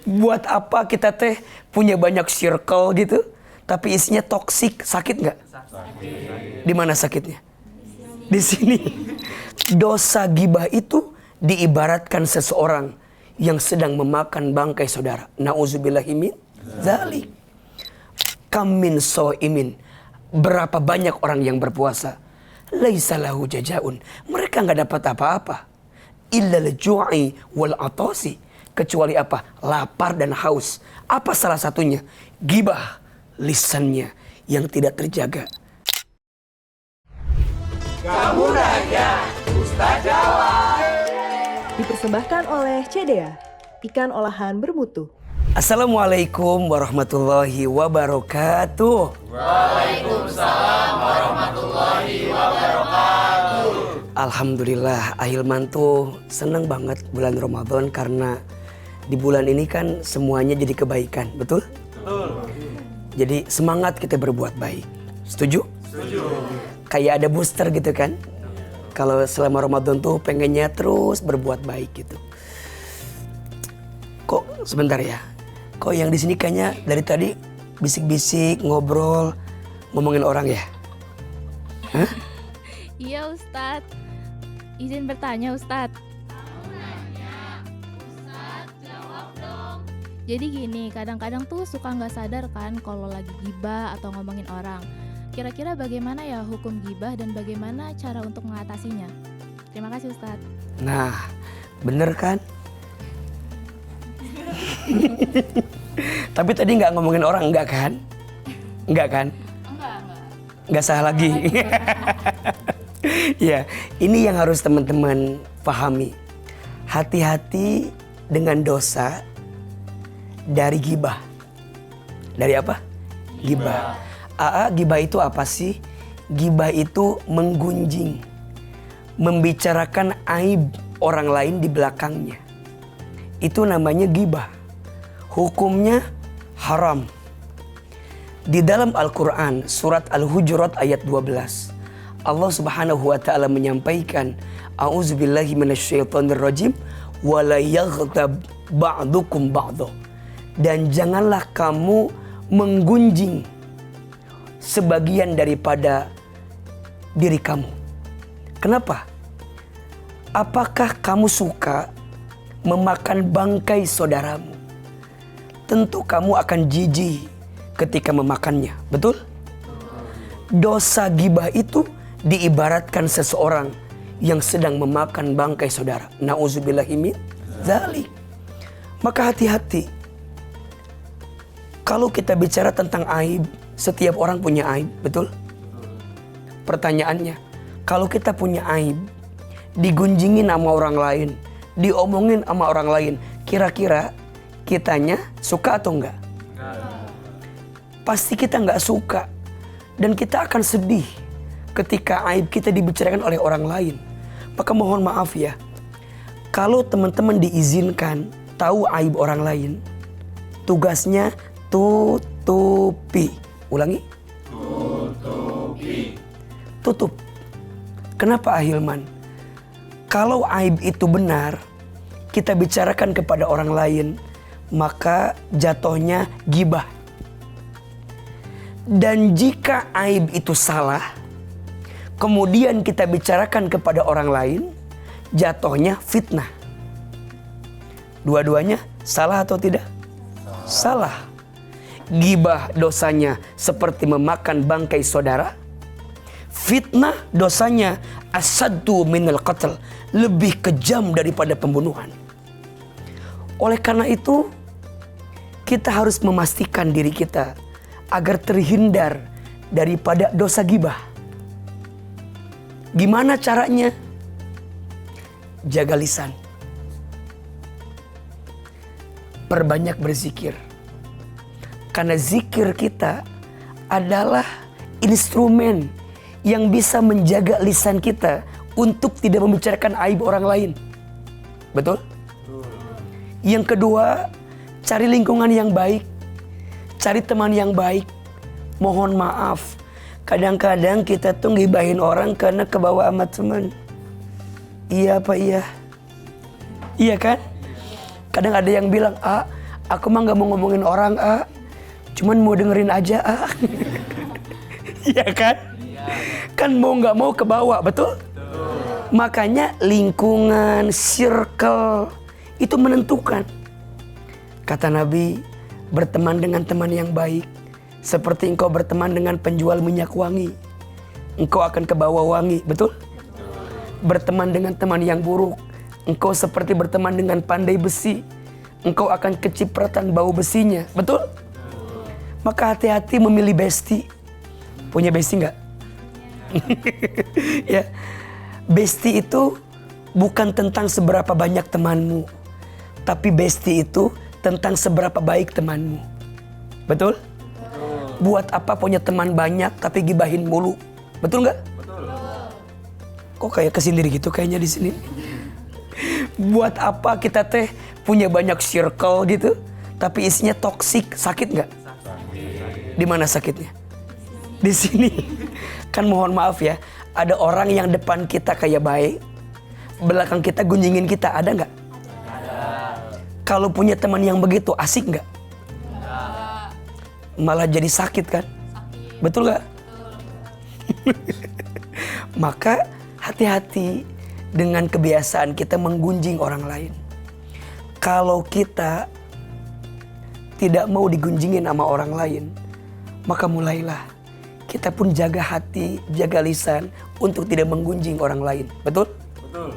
Buat apa kita teh punya banyak circle gitu, tapi isinya toksik, sakit nggak? Di mana sakitnya? Di sini. Dosa gibah itu diibaratkan seseorang yang sedang memakan bangkai saudara. Nauzubillahi min dzalik. Kam min shaimin. Berapa banyak orang yang berpuasa, laisa lahu jazaun. Mereka nggak dapat apa-apa. Illa al-ju'i wal atasi. Kecuali apa? Lapar dan haus. Apa salah satunya? Gibah, lisannya yang tidak terjaga. Kamu nanya, Ustaz jawab. Dipersembahkan oleh CDA, ikan olahan bermutu. Assalamualaikum warahmatullahi wabarakatuh. Waalaikumsalam warahmatullahi wabarakatuh. Alhamdulillah, Ahilman tuh seneng banget bulan Ramadan karena di bulan ini kan semuanya jadi kebaikan, betul? Betul. Jadi semangat kita berbuat baik. Setuju? Setuju. Kayak ada booster gitu kan? Kalau selama Ramadan tuh pengennya terus berbuat baik gitu. Kok sebentar ya? Kok yang di sini kayaknya dari tadi bisik-bisik, ngobrol, ngomongin orang ya? Hah? Iya Ustadz, izin bertanya Ustadz. Jadi gini, kadang-kadang tuh suka nggak sadar kan kalau lagi gibah atau ngomongin orang. Kira-kira bagaimana ya hukum gibah dan bagaimana cara untuk mengatasinya? Terima kasih Ustadz. Nah, bener kan? Tapi tadi nggak ngomongin orang, enggak kan? Enggak kan? Enggak. Nggak salah lagi. Ya, ini yang harus teman-teman pahami. Hati-hati dengan dosa dari gibah. Dari apa? Gibah. Gibah itu apa sih? Gibah itu menggunjing, membicarakan aib orang lain di belakangnya. Itu namanya gibah. Hukumnya haram. Di dalam Al-Quran surat Al-Hujurat ayat 12, Allah subhanahu wa ta'ala menyampaikan, A'udzubillahi minasyaitonirrajim, wa la yaghtab ba'dukum ba'du. Dan janganlah kamu menggunjing sebagian daripada diri kamu. Kenapa? Apakah kamu suka memakan bangkai saudaramu? Tentu kamu akan jijik ketika memakannya, betul? Dosa gibah itu diibaratkan seseorang yang sedang memakan bangkai saudara. Nauzubillahi min dzalik. Maka hati-hati. Kalau kita bicara tentang aib, setiap orang punya aib, betul? Pertanyaannya, kalau kita punya aib, digunjingin sama orang lain, diomongin sama orang lain, kira-kira kitanya suka atau enggak? Pasti kita enggak suka. Dan kita akan sedih ketika aib kita dibicarakan oleh orang lain. Maka mohon maaf ya, kalau teman-teman diizinkan tahu aib orang lain, tugasnya tutupi. Ulangi. Tutup. Kenapa Ahilman? Kalau aib itu benar, kita bicarakan kepada orang lain, maka jatuhnya gibah. Dan jika aib itu salah, kemudian kita bicarakan kepada orang lain, jatuhnya fitnah. Dua-duanya salah atau tidak? Salah. Gibah dosanya seperti memakan bangkai saudara. Fitnah dosanya asaddu minal qatl, lebih kejam daripada pembunuhan. Oleh karena itu, kita harus memastikan diri kita agar terhindar daripada dosa gibah. Gimana caranya? Jaga lisan. Perbanyak berzikir. Karena zikir kita adalah instrumen yang bisa menjaga lisan kita untuk tidak membicarakan aib orang lain. Betul? Yang kedua, cari lingkungan yang baik. Cari teman yang baik. Mohon maaf, kadang-kadang kita tuh ngibahin orang karena kebawa sama teman. Iya apa iya? Iya kan? Kadang ada yang bilang, Aku mah nggak mau ngomongin orang, cuman mau dengerin aja, Iya kan? Kan mau nggak mau ke bawah, betul? Makanya lingkungan, circle itu menentukan. Kata Nabi, berteman dengan teman yang baik seperti engkau berteman dengan penjual minyak wangi, engkau akan ke bawah wangi, betul? Berteman dengan teman yang buruk, engkau seperti berteman dengan pandai besi, engkau akan kecipratan bau besinya, betul? Maka hati-hati memilih bestie. Punya bestie nggak? Ya, bestie itu bukan tentang seberapa banyak temanmu, tapi bestie itu tentang seberapa baik temanmu, betul? Buat apa punya teman banyak tapi gibahin mulu, betul nggak? Kok kayak kesindiri gitu kayaknya di sini? Buat apa kita punya banyak circle gitu, tapi isinya toksik, sakit nggak? Di mana sakitnya? Di sini. Kan mohon maaf ya, ada orang yang depan kita kayak baik, belakang kita gunjingin kita, ada nggak? Kalau punya teman yang begitu, asik nggak? Malah jadi sakit kan? Betul nggak? Maka hati-hati dengan kebiasaan kita menggunjing orang lain. Kalau kita tidak mau digunjingin sama orang lain, maka mulailah kita pun jaga hati, jaga lisan untuk tidak menggunjing orang lain. Betul? Betul.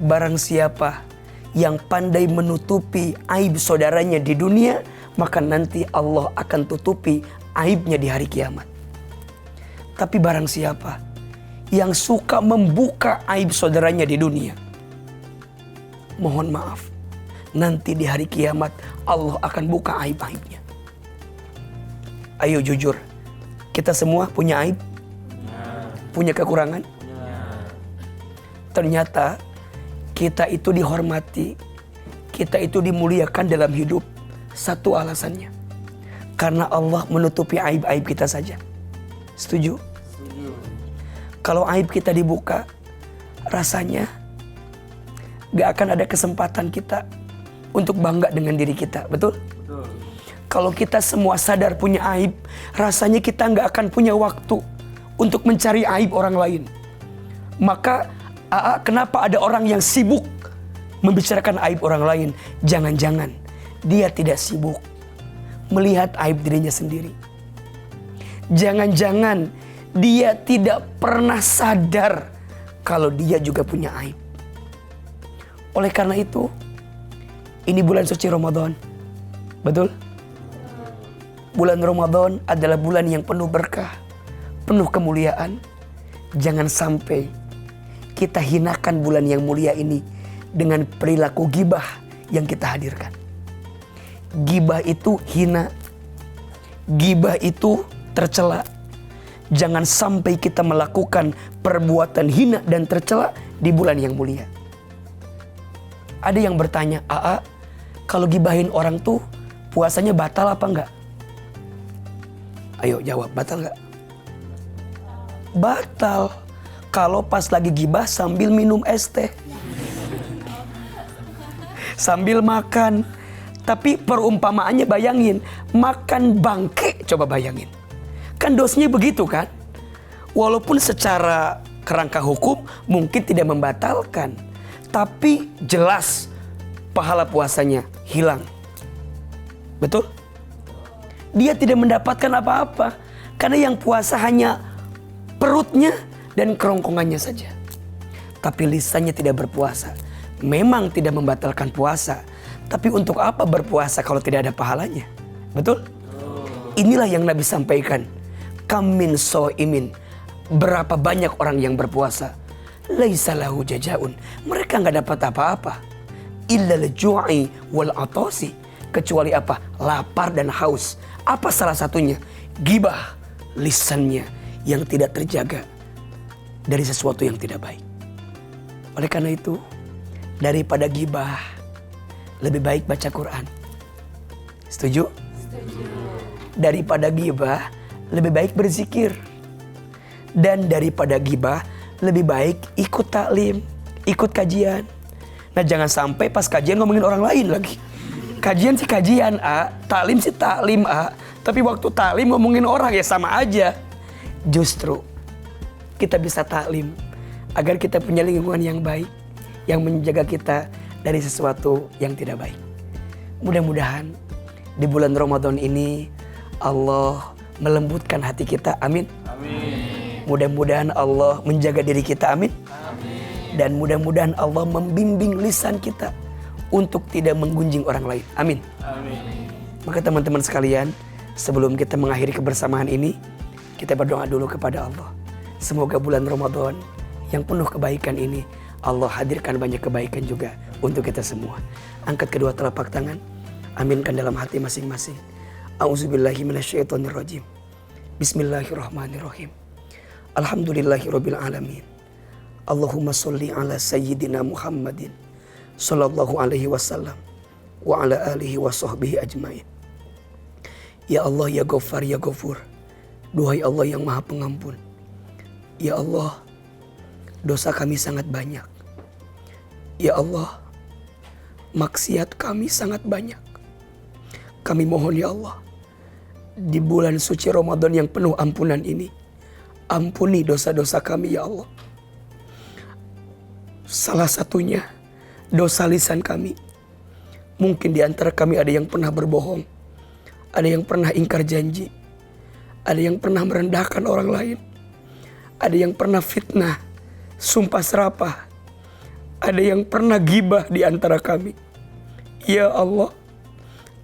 Barang siapa yang pandai menutupi aib saudaranya di dunia, maka nanti Allah akan tutupi aibnya di hari kiamat. Tapi barang siapa yang suka membuka aib saudaranya di dunia, mohon maaf, nanti di hari kiamat Allah akan buka aib-aibnya. Ayo jujur, kita semua punya aib, punya kekurangan. Ternyata kita itu dihormati, kita itu dimuliakan dalam hidup. Satu alasannya, karena Allah menutupi aib-aib kita saja. Setuju? Kalau aib kita dibuka, rasanya gak akan ada kesempatan kita untuk bangga dengan diri kita, betul? Betul. Kalau kita semua sadar punya aib, rasanya kita gak akan punya waktu untuk mencari aib orang lain. Maka kenapa ada orang yang sibuk membicarakan aib orang lain? Jangan-jangan dia tidak sibuk melihat aib dirinya sendiri. Jangan-jangan dia tidak pernah sadar kalau dia juga punya aib. Oleh karena itu, ini bulan suci Ramadan. Betul? Bulan Ramadan adalah bulan yang penuh berkah, penuh kemuliaan. Jangan sampai kita hinakan bulan yang mulia ini dengan perilaku gibah yang kita hadirkan. Gibah itu hina, gibah itu tercela. Jangan sampai kita melakukan perbuatan hina dan tercela di bulan yang mulia. Ada yang bertanya, kalau gibahin orang tuh puasanya batal apa enggak? Ayo jawab, batal enggak? Batal. Kalau pas lagi gibah sambil minum es teh, sambil makan. Tapi perumpamaannya bayangin, makan bangke, coba bayangin. Kan dosnya begitu kan? Walaupun secara kerangka hukum mungkin tidak membatalkan, tapi jelas pahala puasanya hilang. Betul? Dia tidak mendapatkan apa-apa, karena yang puasa hanya perutnya dan kerongkongannya saja. Tapi lisannya tidak berpuasa. Memang tidak membatalkan puasa, tapi untuk apa berpuasa kalau tidak ada pahalanya? Betul? Inilah yang Nabi sampaikan. Kam min so'imin. Berapa banyak orang yang berpuasa. Laisa lahu jajaun. Mereka gak dapat apa-apa. Illa al-ju'i wal atasi. Kecuali apa? Lapar dan haus. Apa salah satunya? Gibah. Lisannya yang tidak terjaga dari sesuatu yang tidak baik. Oleh karena itu, daripada gibah, lebih baik baca Quran. Setuju? Setuju. Daripada gibah, lebih baik berzikir. Dan daripada gibah, lebih baik ikut taklim, ikut kajian. Nah jangan sampai pas kajian ngomongin orang lain lagi. Kajian sih kajian, taklim sih taklim, tapi waktu taklim ngomongin orang ya sama aja. Justru kita bisa taklim agar kita punya lingkungan yang baik, yang menjaga kita dari sesuatu yang tidak baik. Mudah-mudahan di bulan Ramadan ini Allah melembutkan hati kita, amin. Amin. Mudah-mudahan Allah menjaga diri kita, amin. Amin. Dan mudah-mudahan Allah membimbing lisan kita untuk tidak menggunjing orang lain, amin. Amin. Maka teman-teman sekalian, sebelum kita mengakhiri kebersamaan ini, kita berdoa dulu kepada Allah. Semoga bulan Ramadan yang penuh kebaikan ini Allah hadirkan banyak kebaikan juga untuk kita semua. Angkat kedua telapak tangan, aminkan dalam hati masing-masing. A'udzubillahi minasyaitonirrajim. Bismillahirrahmanirrahim. Alhamdulillahirabbil alamin. Allahumma sholli ala sayyidina Muhammadin sallallahu alaihi wasallam wa ala alihi wa sahbihi ajmain. Ya Allah, ya Ghaffar, ya Ghafur. Duhai Allah yang Maha Pengampun. Ya Allah, dosa kami sangat banyak. Ya Allah, maksiat kami sangat banyak. Kami mohon ya Allah, di bulan suci Ramadan yang penuh ampunan ini, ampuni dosa-dosa kami ya Allah. Salah satunya dosa lisan kami. Mungkin di antara kami ada yang pernah berbohong, ada yang pernah ingkar janji, ada yang pernah merendahkan orang lain, ada yang pernah fitnah, sumpah serapah, ada yang pernah gibah di antara kami. Ya Allah,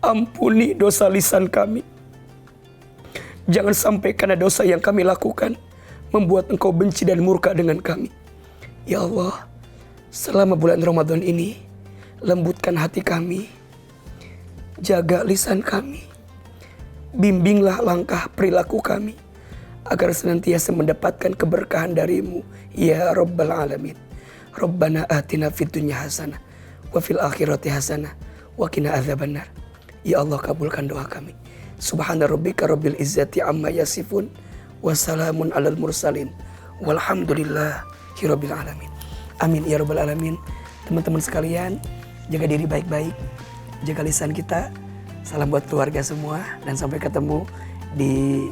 ampuni dosa lisan kami. Jangan sampai karena dosa yang kami lakukan membuat Engkau benci dan murka dengan kami. Ya Allah, selama bulan Ramadan ini, lembutkan hati kami, jaga lisan kami, bimbinglah langkah perilaku kami, agar senantiasa mendapatkan keberkahan dari-Mu, ya Rabbal Alamin. Rabbana atina fid dunya hasanah, wa fil akhirati hasanah, wa qina adzabannar. Ya Allah, kabulkan doa kami. Subhana rabbika rabbil izzati amma yasifun, wa salamun alal mursalin, walhamdulillahi rabbil alamin. Amin ya Rabbal Alamin. Teman-teman sekalian, jaga diri baik-baik, jaga lisan kita. Salam buat keluarga semua, dan sampai ketemu di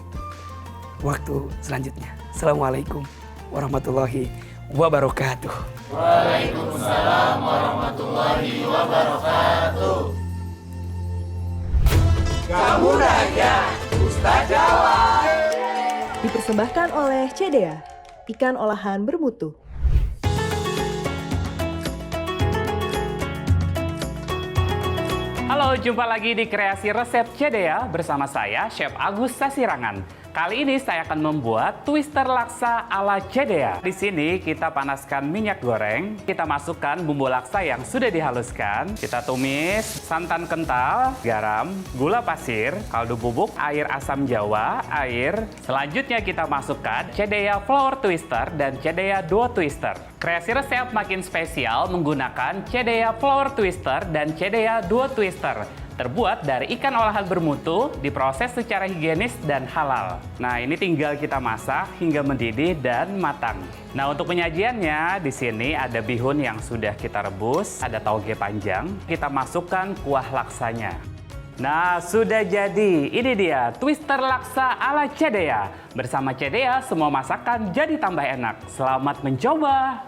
waktu selanjutnya. Assalamualaikum warahmatullahi wabarakatuh. Waalaikumsalam warahmatullahi wabarakatuh. Kamu nanya, Ustaz jawab. Dipersembahkan oleh CDA, ikan olahan bermutu. Halo, jumpa lagi di Kreasi Resep CDA bersama saya, Chef Agus Sasirangan. Kali ini saya akan membuat twister laksa ala CDA. Di sini kita panaskan minyak goreng, kita masukkan bumbu laksa yang sudah dihaluskan, kita tumis, santan kental, garam, gula pasir, kaldu bubuk, air asam jawa, air. Selanjutnya kita masukkan CDA flour twister dan CDA duo twister. Kreasi resep makin spesial menggunakan CDA flour twister dan CDA duo twister. Terbuat dari ikan olahan bermutu, diproses secara higienis dan halal. Nah, ini tinggal kita masak hingga mendidih dan matang. Nah, untuk penyajiannya, di sini ada bihun yang sudah kita rebus, ada tauge panjang, kita masukkan kuah laksanya. Nah, sudah jadi. Ini dia, twister laksa ala CDA. Bersama CDA, semua masakan jadi tambah enak. Selamat mencoba!